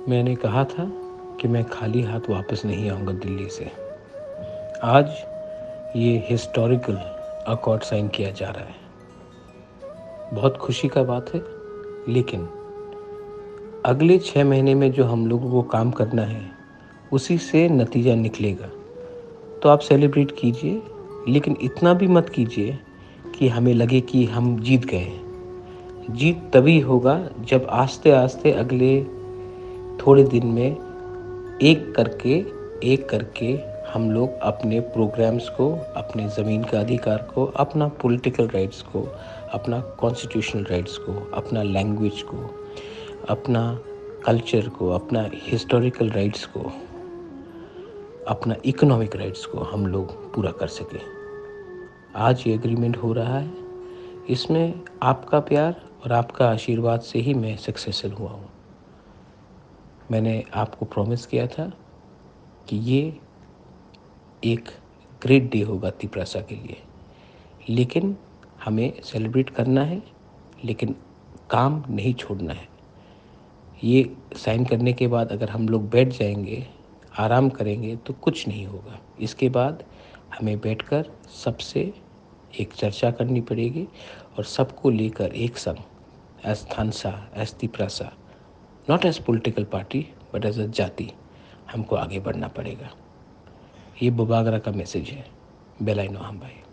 मैंने कहा था कि मैं खाली हाथ वापस नहीं आऊँगा दिल्ली से। आज ये हिस्टोरिकल अकॉर्ड साइन किया जा रहा है। बहुत खुशी का बात है, लेकिन अगले 6 महीने में जो हम लोगों को काम करना है, उसी से नतीजा निकलेगा। तो आप सेलिब्रेट कीजिए, लेकिन इतना भी मत कीजिए कि हमें लगे कि हम जीत गए हैं। जीत तभी होगा जब आस्ते-आस्ते अगले थोड़े दिन में एक करके हम लोग अपने प्रोग्राम्स को, अपने ज़मीन का अधिकार को, अपना पॉलिटिकल राइट्स को, अपना कॉन्स्टिट्यूशनल राइट्स को, अपना लैंग्वेज को, अपना कल्चर को, अपना हिस्टोरिकल राइट्स को, अपना इकोनॉमिक राइट्स को हम लोग पूरा कर सकें। आज ये एग्रीमेंट हो रहा है, इसमें आपका प्यार और आपका आशीर्वाद से ही मैं सक्सेसफुल हुआ हूँ। मैंने आपको प्रॉमिस किया था कि ये एक ग्रेट डे होगा तिप्रासा के लिए, लेकिन हमें सेलिब्रेट करना है, लेकिन काम नहीं छोड़ना है। ये साइन करने के बाद अगर हम लोग बैठ जाएंगे, आराम करेंगे तो कुछ नहीं होगा। इसके बाद हमें बैठकर सबसे एक चर्चा करनी पड़ेगी और सबको लेकर एक संग as Thansa, as Tiprasa, not as political party but as a jati हमको आगे बढ़ना पड़ेगा। ये बुबागरा का मैसेज है। बेलाई नोहम भाई।